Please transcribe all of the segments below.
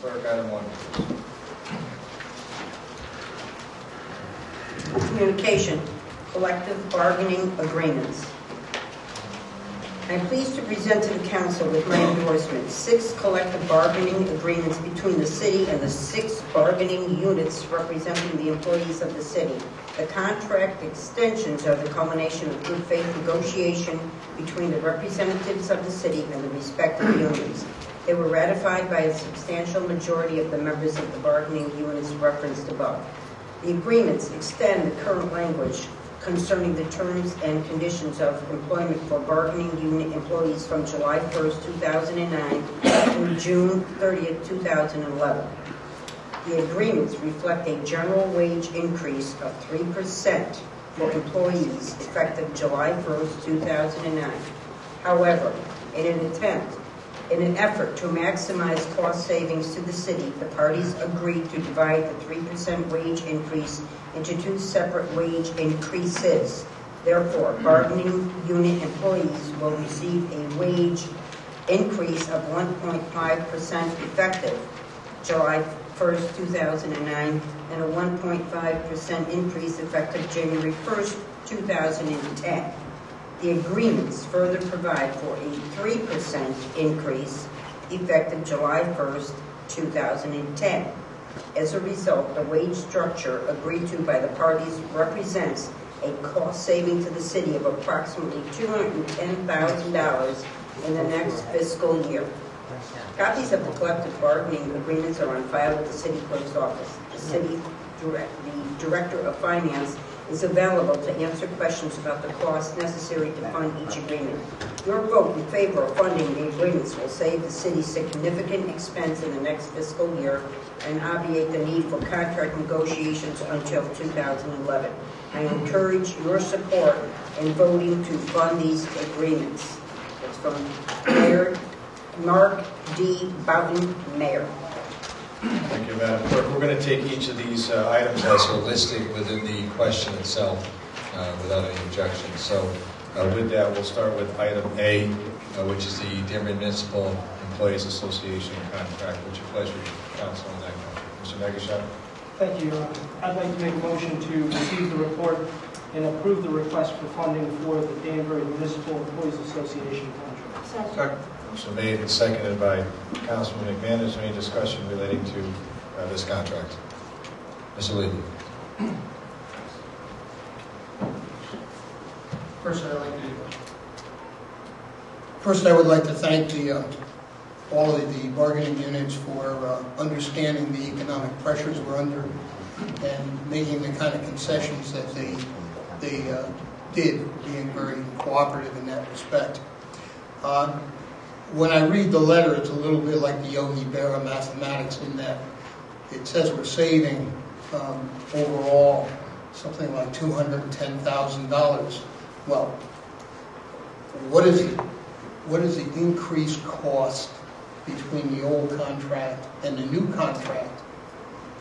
Clerk, item 1. Communication, collective bargaining agreements. I'm pleased to present to the Council with my endorsement 6 collective bargaining agreements between the City and the 6 bargaining units representing the employees of the City. The contract extensions are the culmination of good faith negotiation between the representatives of the City and the respective unions. They were ratified by a substantial majority of the members of the bargaining units referenced above. The agreements extend the current language concerning the terms and conditions of employment for bargaining unit employees from July 1st, 2009 through June 30th, 2011. The agreements reflect a general wage increase of 3% for employees effective July 1st, 2009. However, in an effort to maximize cost savings to the City, the parties agreed to divide the 3% wage increase into 2 separate wage increases. Therefore, bargaining unit employees will receive a wage increase of 1.5% effective July 1st, 2009, and a 1.5% increase effective January 1st, 2010. The agreements further provide for a 3% increase effective July 1st, 2010. As a result, the wage structure agreed to by the parties represents a cost saving to the City of approximately $210,000 in the next fiscal year. Copies of the collective bargaining agreements are on file with the City Clerk's office. The Director of Finance is available to answer questions about the costs necessary to fund each agreement. Your vote in favor of funding the agreements will save the City significant expense in the next fiscal year and obviate the need for contract negotiations until 2011. I encourage your support in voting to fund these agreements. It's from Mayor Mark D. Boughton, Mayor. Thank you, Madam Clerk. We're going to take each of these items as holistic within the question itself without any objections. So with that, we'll start with item A, which is the Danbury Municipal Employees Association contract. What's your pleasure, Council, on that contract? Mr. Negashov? Thank you, Your Honor. I'd like to make a motion to receive the report and approve the request for funding for the Danbury Municipal Employees Association contract. Second. Motion made and seconded by Councilman McMahon. Is there any discussion relating to this contract? Mr. Levy. First, I would like to thank all of the bargaining units for understanding the economic pressures we're under and making the kind of concessions that they did, being very cooperative in that respect. When I read the letter, it's a little bit like the Yogi Berra mathematics in that it says we're saving overall something like $210,000. Well, what is the increased cost between the old contract and the new contract,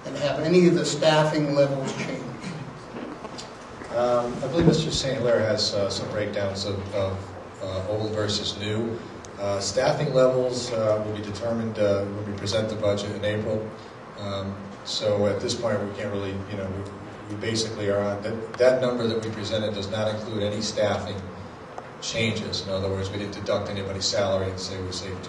and have any of the staffing levels changed? I believe Mr. St. Hilaire has some breakdowns of old versus new. Staffing levels will be determined when we present the budget in April. So at this point, we can't really, we basically are on, that number that we presented does not include any staffing changes. In other words, we didn't deduct anybody's salary and say we saved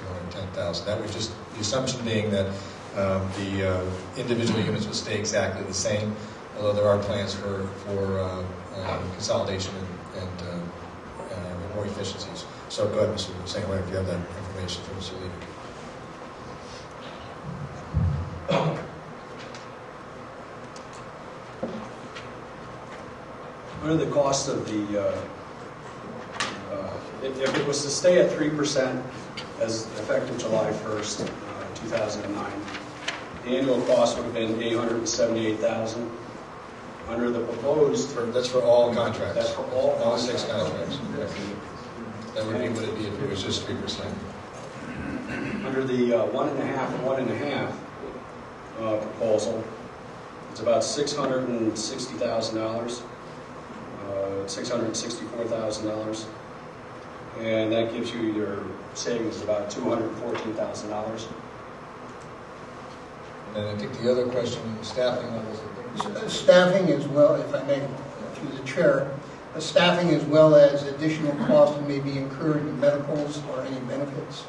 $210,000. That was just the assumption being that the individual units would stay exactly the same, although there are plans for consolidation and more efficiencies. So go ahead, Mr. St. Hilaire, if you have that information for Mr. Levy. What are the costs of the, if it was to stay at 3% as effective July 1st, 2009, the annual cost would have been $878,000. Under the proposed... That's for all contracts? That's for all 6 contracts. That would be what it would be if it was just 3%. Under the 1.5 and 1.5 proposal, it's about $660,000, $664,000, and that gives you your savings of about $214,000. And I think the other question, staffing levels, I think. Staffing as well, if I may, through the chair, staffing as well as additional costs that may be incurred in medicals or any benefits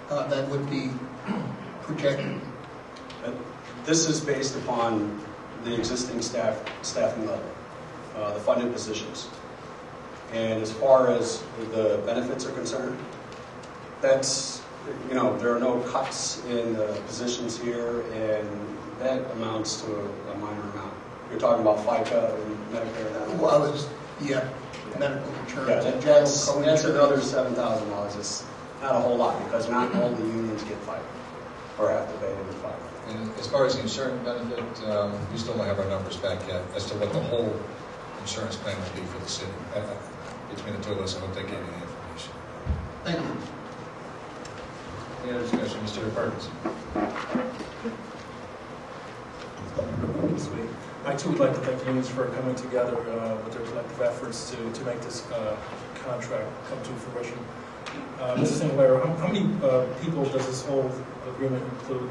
that would be projected. This is based upon the existing staffing level, the funded positions. And as far as the benefits are concerned, that's, you know, there are no cuts in the positions here, and that amounts to a minor amount. You're talking about FICA and Medicare and Well, medical insurance and general that's co-insurance. another $7,000. It's not a whole lot because not all the unions get FICA or have to pay into FICA. And as far as the insurance benefit, we still don't have our numbers back yet as to what the whole insurance plan will be for the city. Between the two of us, I hope they gave you the information. Thank you. Any other discussion? Mr. Perkins? Sweet. I too would like to thank the unions for coming together with their collective efforts to make this contract come to fruition. Mrs. St. Hilaire, how many people does this whole agreement include?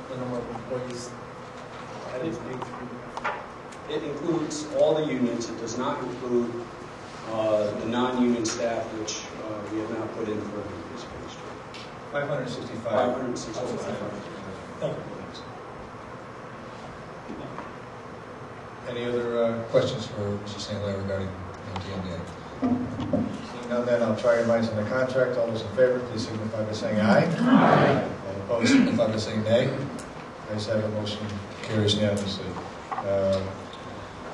The number of employees? It includes all the unions. It does not include the non-union staff, which we have now put in for this ministry. 565. 565. Thank you. Any other questions for Mr. St. Hilaire regarding DMDA? Seeing none, then I'll try your minds on the contract. All those in favor, please signify by saying aye. Aye. All opposed, signify by saying nay. Ayes have it, motion carries unanimously.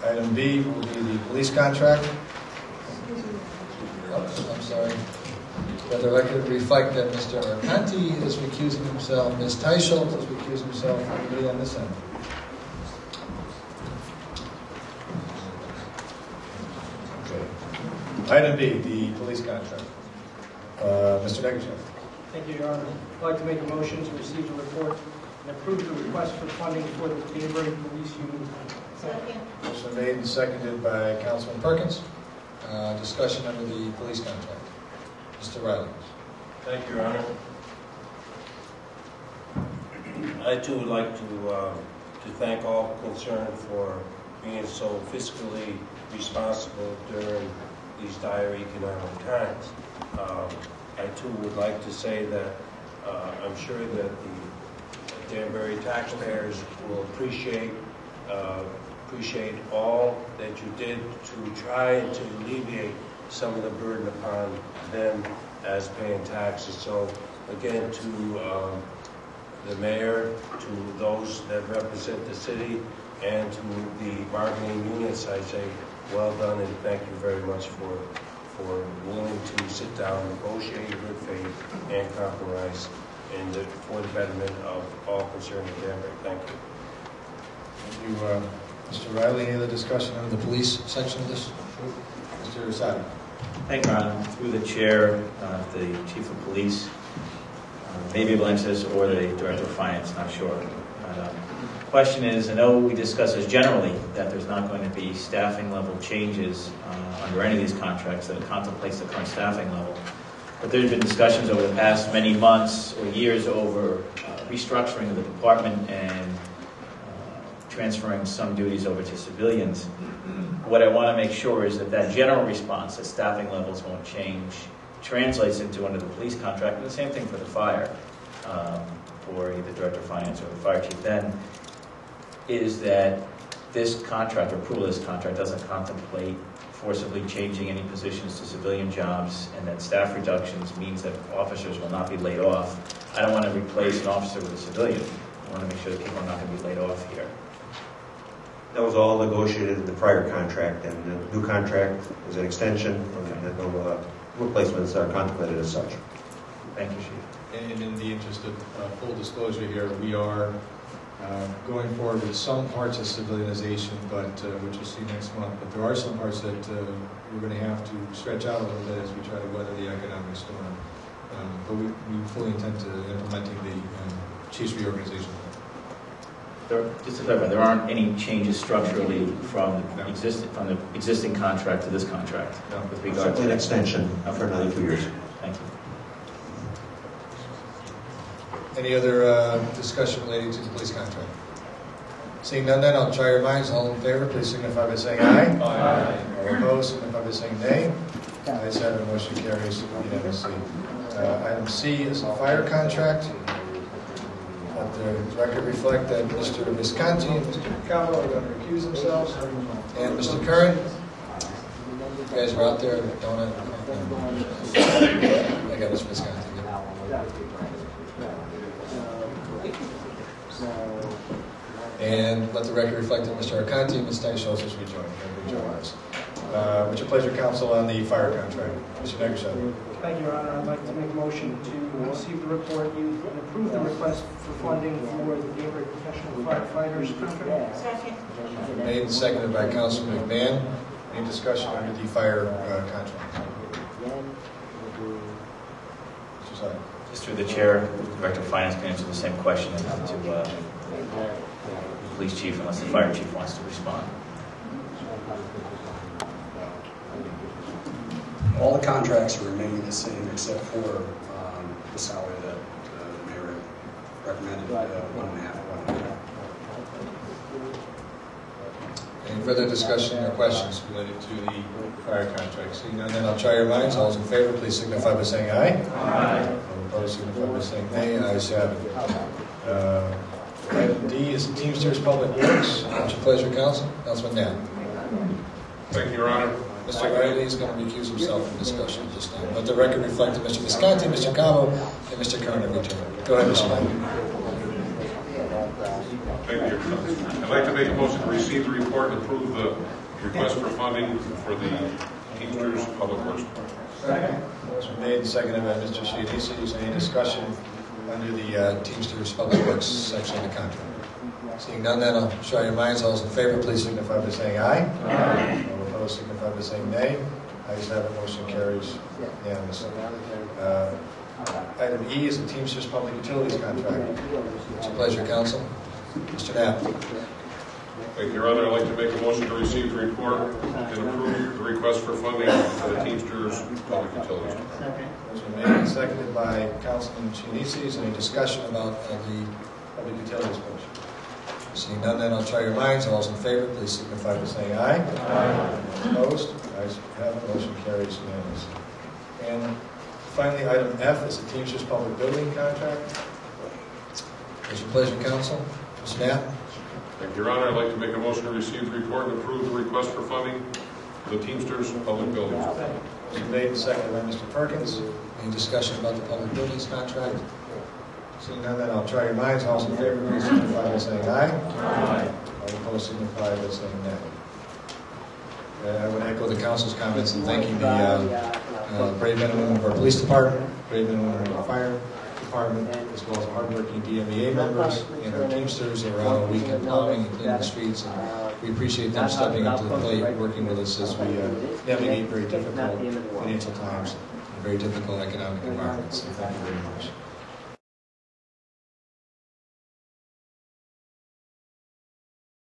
Item B will be the police contract. Oh, I'm sorry. Let the record reflect that Mr. Conti is recusing himself. Ms. Teichel is recusing himself. Anybody on this end? Okay. Item B, the police contract. Mr. Negachev. Thank you, Your Honor. I'd like to make a motion to receive the report and approve the request for funding for the Danbury Police Union. Second. Motion made and seconded by Councilman Perkins. Discussion under the police contract. Mr. Riley. Thank you, Your Honor. I too would like to thank all concerned for being so fiscally responsible during these dire economic times. I too would like to say that I'm sure that the Danbury taxpayers will appreciate all that you did to try and to alleviate some of the burden upon them as paying taxes. So again, to the mayor, to those that represent the city, and to the bargaining units, I say well done and thank you very much for willing to sit down, negotiate in good faith, and compromise for the betterment of all concerned in Danbury. Thank you. Thank you, Mr. Riley. Any other discussion under the police section of this? Mr. Rosati. Thank you, Ron. Through the chair, the chief of police, maybe Valencias or the director of finance, not sure. Question is, I know we discussed this generally, that there's not going to be staffing level changes under any of these contracts, that it contemplates the current staffing level. But there's been discussions over the past many months or years over restructuring of the department and transferring some duties over to civilians. What I want to make sure is that general response, that staffing levels won't change, translates into under the police contract, and the same thing for the fire, for either director of finance or the fire chief then, is that this contract, or approval of this contract, doesn't contemplate forcibly changing any positions to civilian jobs, and that staff reductions means that officers will not be laid off. I don't want to replace an officer with a civilian. I want to make sure that people are not going to be laid off here. That was all negotiated in the prior contract, and the new contract is an extension, and no replacements are contemplated as such. Thank you, Chief. And in the interest of full disclosure here, we are going forward with some parts of civilianization, but which you'll see next month. But there are some parts that we're going to have to stretch out a little bit as we try to weather the economic storm. But we fully intend to implementing the chief's reorganization. Just to clarify, there aren't any changes structurally from the existing contract to this contract with regard to an extension for another 2 years. Thank you. Any other discussion relating to the police contract? Seeing none, then I'll try your minds. All in favor, please signify by saying aye. Aye. All opposed, signify by saying nay. Ayes have it, motion carries unanimously. Item C is the fire contract. Let the record reflect that Mr. Visconti and Mr. Cabo are going to recuse themselves. And Mr. Curran, you guys are out there, don't I? I got Mr. Visconti. And let the record reflect that Mr. Arconti and Ms. Steinsholz has rejoined us. What's your pleasure, counsel, on the fire contract? Mr. Negusha. Thank you, Your Honor. I'd like to make a motion to receive the report and approve the request for funding for the Danbury Professional Firefighters contract. Second. Made and seconded by Councilman McMahon. Any discussion under the fire contract? Mr. Side. Just through the chair, the Director of Finance can answer the same question to the police chief unless the fire chief wants to respond. All the contracts are remaining the same except for the salary that the mayor recommended, 1.5. Any further discussion or questions related to the fire contract? Seeing none, then I'll try your minds. All those in favor, please signify by saying aye. Aye. All opposed, signify by saying nay. Ayes have it. Item D is the Teamsters Public Works. What's your pleasure, Council? Councilman Knapp. Thank you, Your Honor. Mr. Riley is going to recuse himself from discussion at this time. Let the record reflect that Mr. Visconti, Mr. Cabo, and Mr. Curran have returned. Go ahead, Mr. Riley. Thank you. I'd like to make a motion to receive the report and approve the request for funding for the Teamsters Public Works. Second. Motion made and seconded by Mr. Chiodisi. Is there any discussion under the Teamsters Public Works section of the contract? Seeing none, then I'll try your minds. All those in favor, please signify by saying aye. Aye. All opposed, signify by saying nay. Ayes have it, motion carries unanimously. Item E is the Teamsters Public Utilities contract. It's a pleasure, Council. Mr. Knapp. Thank you, Your Honor. I'd like to make a motion to receive the report and approve the request for funding for the Teamsters Public Utilities. Motion made and seconded by Councilman Chiodisi. Is there any discussion about the Public Utilities motion? Seeing none, then I'll try your minds. All those in favor, please signify by saying aye. Aye. Opposed? Ayes have it. Motion carries unanimously. And finally, item F is the Teamsters Public Building contract. What's your pleasure, Council? Mr. Knapp. Thank you, Your Honor. I'd like to make a motion to receive the report and approve the request for funding for the Teamsters Public Buildings. Motion made and seconded by Mr. Perkins. Any discussion about the Public Buildings contract? Seeing none, then I'll try your minds. All those in favor, please signify by saying aye. Aye. All opposed, signify by saying nay. I would echo the Council's comments in thanking the brave men and women of our police department, brave men and women of our fire department, as well as our hardworking DMEA members and our Teamsters that are out on weekend plowing and cleaning the streets. And we appreciate them stepping up to the plate, working with us as we navigate very difficult financial times and very difficult economic environments. So thank you very much.